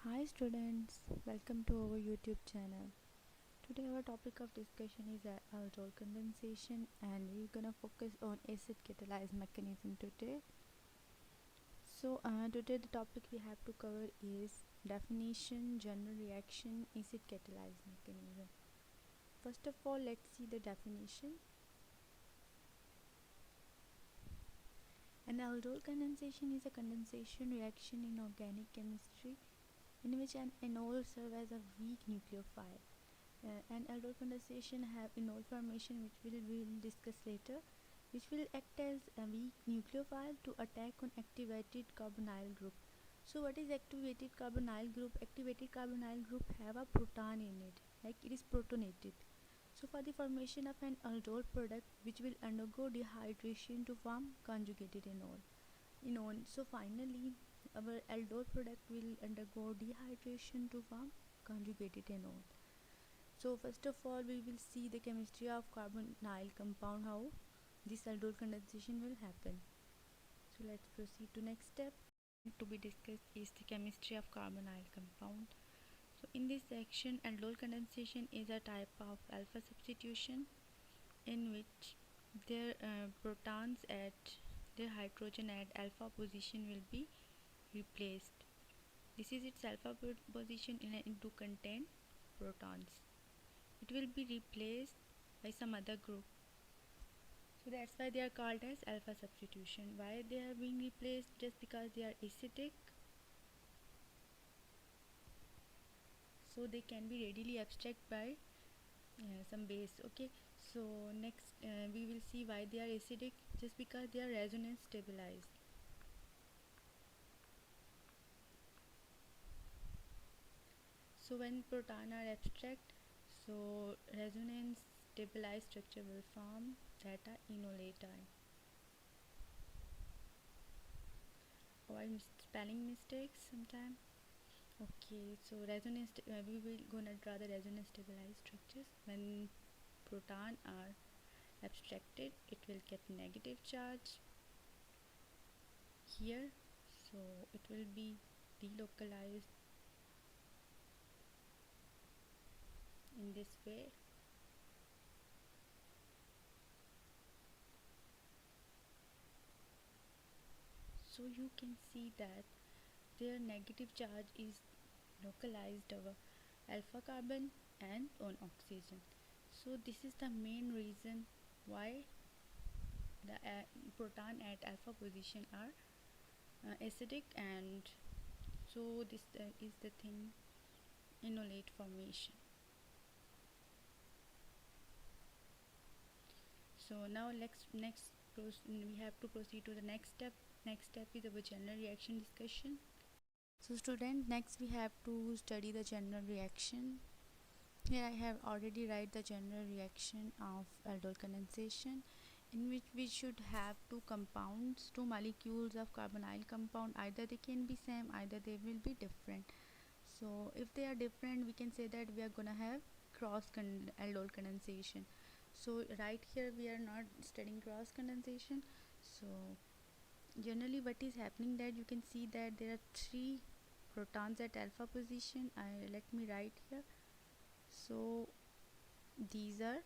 Hi students, welcome to our YouTube channel. Today our topic of discussion is aldol condensation and we're gonna focus on acid catalyzed mechanism today. Today the topic we have to cover is definition, general reaction, acid catalyzed mechanism. First of all, let's see the definition. An aldol condensation is a condensation reaction in organic chemistry in which an enol serves as a weak nucleophile. And aldol condensation have enol formation, which we'll discuss later, which will act as a weak nucleophile to attack on activated carbonyl group. So what is activated carbonyl group? Activated carbonyl group have a proton in it, like it is protonated. So for the formation of an aldol product which will undergo dehydration to form conjugated enol. So finally our aldol product will undergo dehydration to form conjugated enol. So first of all we will see the chemistry of carbonyl compound, how this aldol condensation will happen. So let's proceed to next step. To be discussed is the chemistry of carbonyl compound. So in this section, aldol condensation is a type of alpha substitution in which their protons at their hydrogen at alpha position will be replaced. This is its alpha position to contain protons. It will be replaced by some other group. So that's why they are called as alpha substitution. Why they are being replaced? Just because they are acidic. So they can be readily abstract by some base. Okay, so next we will see why they are acidic, just because they are resonance stabilized. So when proton are abstract, so resonance stabilized structure will form, that are enolate. Or spelling mistakes sometime. Okay, so resonance we will gonna draw the resonance stabilized structures. When proton are abstracted, it will get negative charge here, so it will be delocalized in this way. So you can see that their negative charge is localized over alpha carbon and on oxygen. So this is the main reason why the proton at alpha position are acidic, and so this is the thing, enolate formation. So now we have to proceed to the next step. Next step is our general reaction discussion. So student, next we have to study the general reaction. Here I have already write the general reaction of aldol condensation, in which we should have two compounds, two molecules of carbonyl compound. Either they can be same, either they will be different. So if they are different, we can say that we are gonna have cross aldol condensation. So right here we are not studying cross condensation. So generally what is happening, that you can see that there are three protons at alpha position. Let me write here. So these are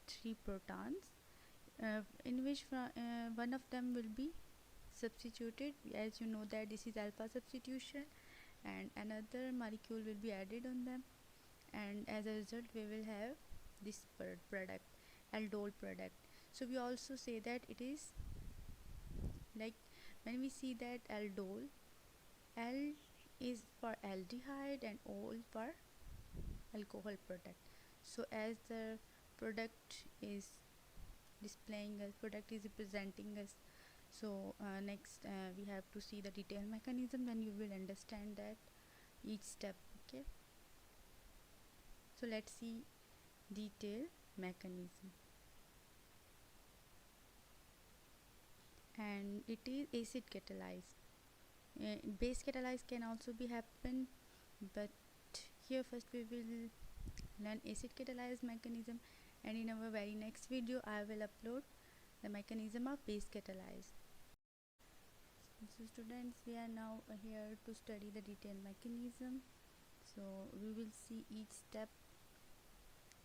three protons in which one of them will be substituted, as you know that this is alpha substitution, and another molecule will be added on them, and as a result we will have this product, aldol product. So we also say that it is like, when we see that aldol, L is for aldehyde and O for alcohol product. So as the product is displaying us, product is representing us, so next we have to see the detailed mechanism, then you will understand that each step. Okay, so let's see detailed mechanism. And it is acid catalyzed. Base catalyzed can also be happen, but here first we will learn acid catalyzed mechanism, and in our very next video I will upload the mechanism of base catalyzed. So students, we are now here to study the detailed mechanism. So we will see each step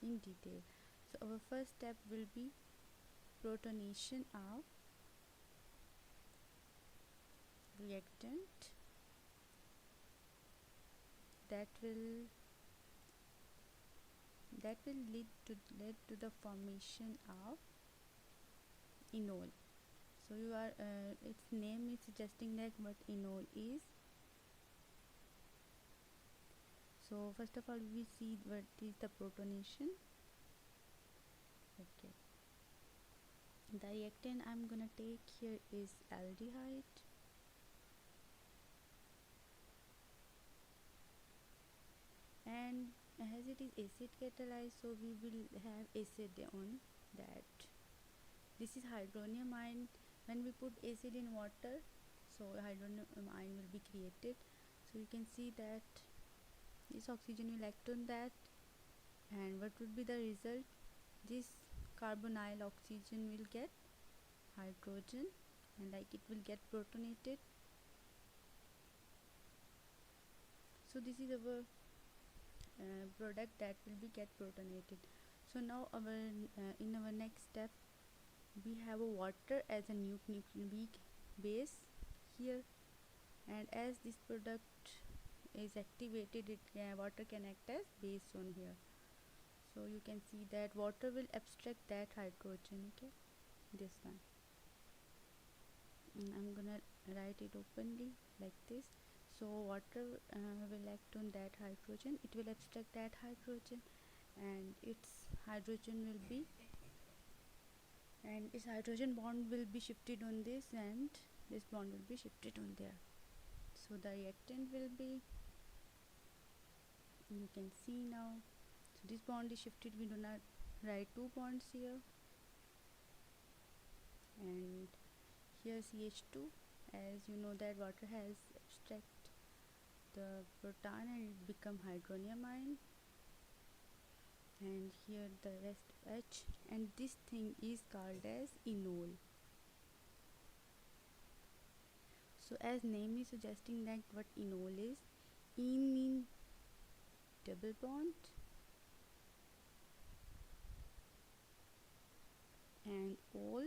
in detail. So our first step will be protonation of reactant that will lead to the formation of enol. So its name is suggesting like what enol is. So first of all we see what is the protonation. Okay, the reactant I'm gonna take here is aldehyde, and as it is acid catalyzed, so we will have acid on that. This is hydronium ion. When we put acid in water, so hydronium ion will be created. So you can see that this oxygen will act on that, and what would be the result? This carbonyl oxygen will get hydrogen, and like it will get protonated. So this is our product that will be get protonated. So now in our next step we have a water as a weak base here, and as this product is activated, water can act as base on here. So you can see that water will abstract that hydrogen. Okay, this one, and I'm gonna write it openly like this. So water will act on that hydrogen, it will abstract that hydrogen, and its hydrogen bond will be shifted on this, and this bond will be shifted on there. So the reactant will be, you can see now, so this bond is shifted, we do not write two bonds here, and here CH2, as you know that water has abstract the proton and it become hydronium ion, and here the rest H, and this thing is called as enol. So as name is suggesting that what enol is, en mean double bond and ol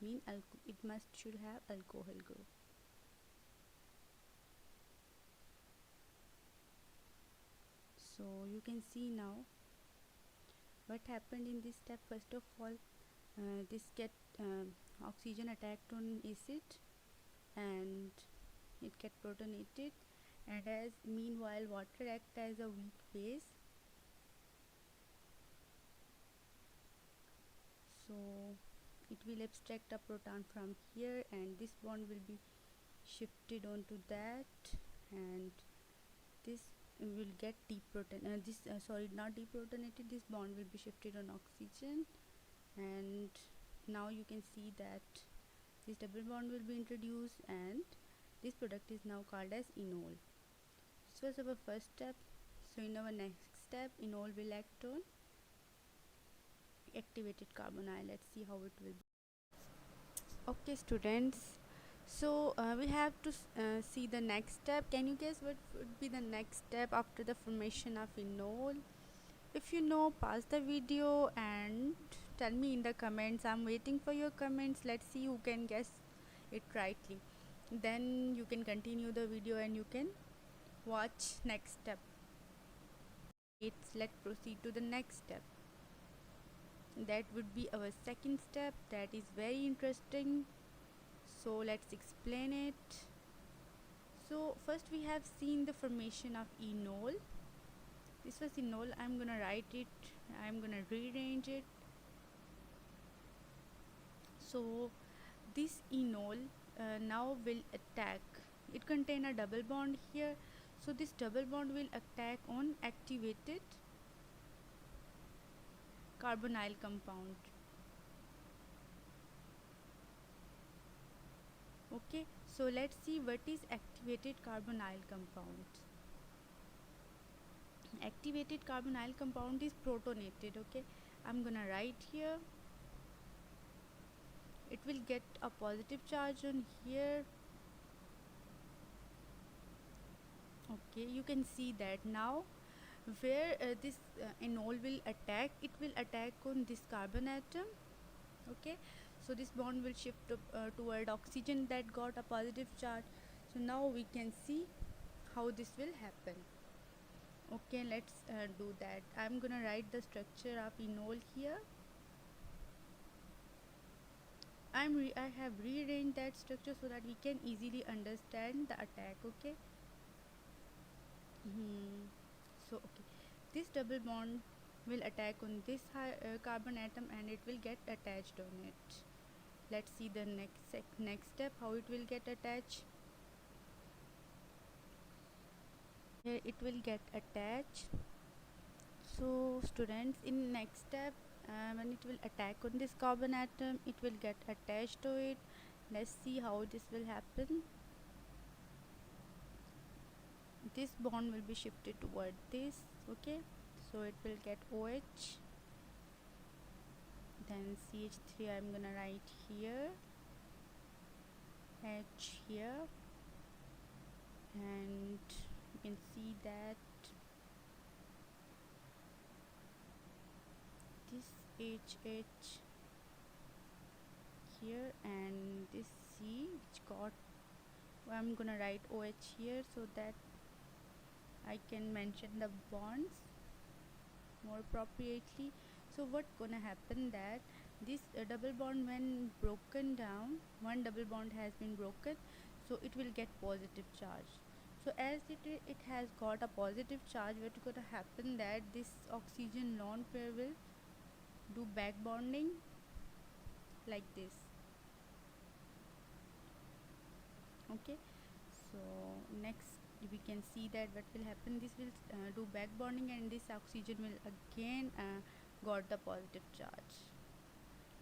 mean it should have alcohol group. So you can see now what happened in this step. First of all, this get oxygen attacked on acid and it get protonated, and as meanwhile water act as a weak base. So it will abstract a proton from here, and this bond will be shifted onto that, and this will get deprotonated. Not deprotonated, this bond will be shifted on oxygen, and now you can see that this double bond will be introduced, and this product is now called as enol. This was our first step. So in our next step, enol will act on activated carbonyl. Let's see how it will be. Okay students, so we have to see the next step. Can you guess what would be the next step after the formation of enol? If you know, pause the video and tell me in the comments. I'm waiting for your comments. Let's see who can guess it rightly. Then you can continue the video and you can watch next step. Let's proceed to the next step. That would be our second step. That is very interesting. So let's explain it. So first we have seen the formation of enol. This was enol. I'm gonna write it, I'm gonna rearrange it. So this enol now will attack, it contain a double bond here, so this double bond will attack on activated carbonyl compound. Okay, so let's see what is activated carbonyl compound. Activated carbonyl compound is protonated. Okay, I'm gonna write here, it will get a positive charge on here, Okay, you can see that now where this enol will attack, it will attack on this carbon atom. Okay, so this bond will shift toward oxygen that got a positive charge. So now we can see how this will happen. Okay, let's do that. I'm gonna write the structure of enol here. I have rearranged that structure so that we can easily understand the attack. Okay. So okay, this double bond will attack on this carbon atom and it will get attached on it. Let's see the next step, how it will get attached. Here it will get attached. So students, in next step, when it will attack on this carbon atom, it will get attached to it. Let's see how this will happen. This bond will be shifted toward this. Okay, so it will get OH, then CH3 I'm gonna write here, H here, and you can see that this HH here and this C which got, I'm gonna write OH here so that I can mention the bonds more appropriately. So what's gonna happen that this double bond, when broken down, one double bond has been broken, so it will get positive charge. So as it has got a positive charge, what's gonna happen that this oxygen lone pair will do back bonding like this. Okay, so next we can see that what will happen, this will do back bonding and this oxygen will again got the positive charge.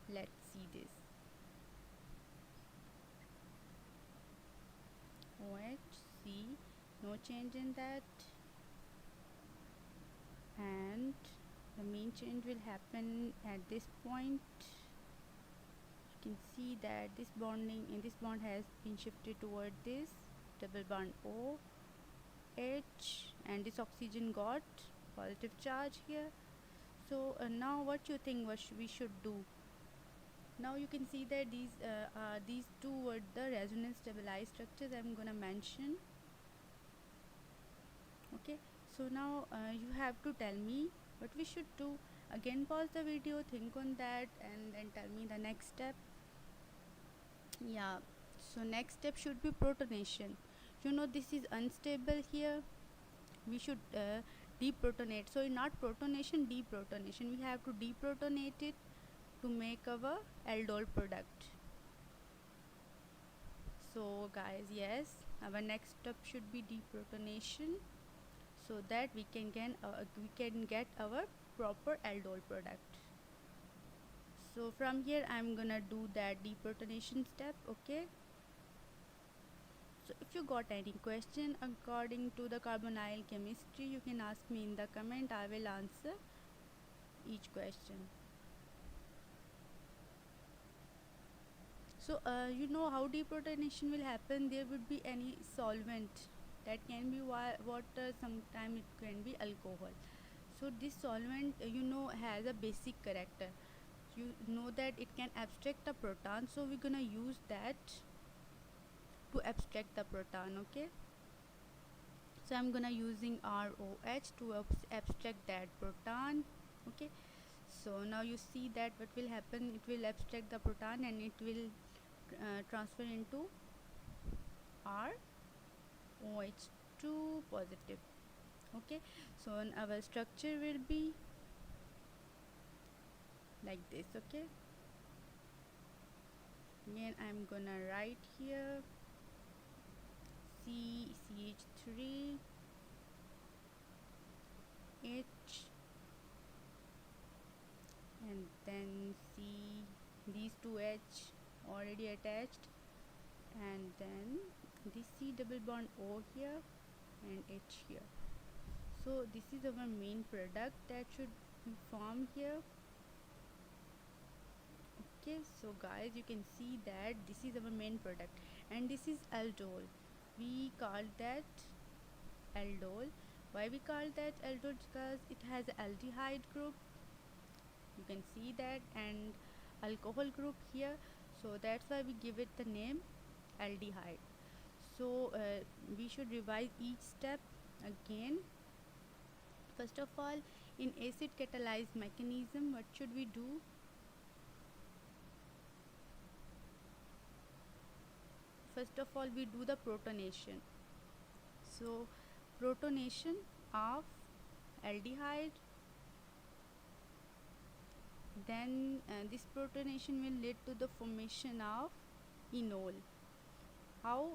Let's see this. OH, C, no change in that, and the main change will happen at this point. You can see that this bonding in this bond has been shifted toward this double bond O, H, and this oxygen got positive charge here. So now what you think we should do? Now you can see that these two were the resonance stabilized structures I'm gonna mention. Okay, so now you have to tell me what we should do. Again, pause the video, think on that, and then tell me the next step. Yeah, so next step should be protonation. You know this is unstable here, we should deprotonate. So not protonation, deprotonation. We have to deprotonate it to make our aldol product. So guys, yes, our next step should be deprotonation so that we can get our proper aldol product. So from here I'm gonna do that deprotonation step. Okay, so if you got any question according to the carbonyl chemistry, you can ask me in the comment. I will answer each question. So you know how deprotonation will happen. There would be any solvent, that can be water, sometimes it can be alcohol. So this solvent you know has a basic character. You know that it can abstract a proton, so we're gonna use that to abstract the proton. Okay, so I'm gonna using ROH to abstract that proton. Okay, so now you see that what will happen, it will abstract the proton and it will transfer into ROH2 positive. Okay, so our structure will be like this. Okay, again I'm gonna write here CH3 H, and then C, these two H already attached, and then this C double bond O here and H here. So this is our main product that should be formed here. Okay, so guys, you can see that this is our main product and this is aldol. We call that aldol. Why we call that aldol? Because it has an aldehyde group, you can see that, and alcohol group here, so that's why we give it the name aldehyde. So we should revise each step again. First of all, in acid catalyzed mechanism, what should we do? First of all, we do the protonation. So protonation of aldehyde, then this protonation will lead to the formation of enol. How?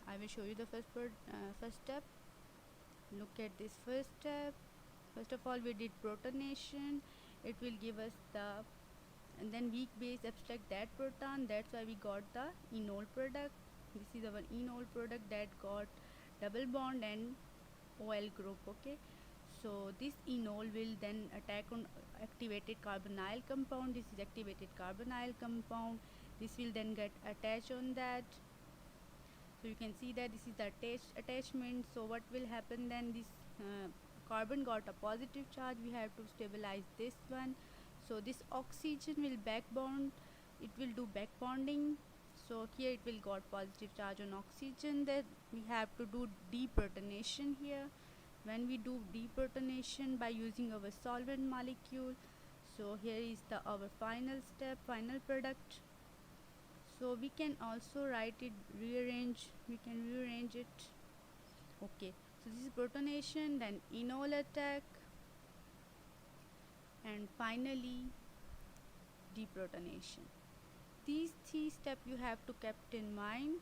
I will show you the first step. Look at this first step. First of all, we did protonation. It will give us the, and then weak base abstract that proton, that's why we got the enol product. This is our enol product that got double bond and OL group. Okay, so this enol will then attack on activated carbonyl compound. This is activated carbonyl compound. This will then get attached on that. So you can see that this is the attachment. So what will happen then? This carbon got a positive charge. We have to stabilize this one. So this oxygen will back bond. It will do back bonding. So here it will got positive charge on oxygen. Then we have to do deprotonation here. When we do deprotonation by using our solvent molecule, so here is our final step, final product. So we can also write it, we can rearrange it. Okay, so this is protonation, then enol attack, and finally deprotonation. These 3 steps you have to kept in mind.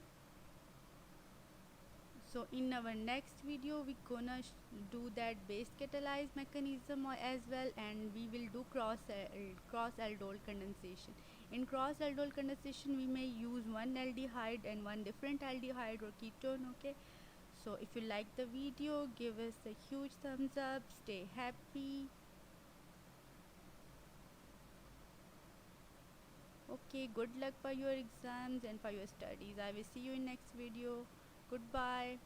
So in our next video we gonna do that base catalyzed mechanism as well, and we will do cross aldol condensation. In cross aldol condensation we may use one aldehyde and one different aldehyde or ketone. Okay, so if you like the video, give us a huge thumbs up. Stay happy. Okay, good luck for your exams and for your studies. I will see you in next video. Goodbye.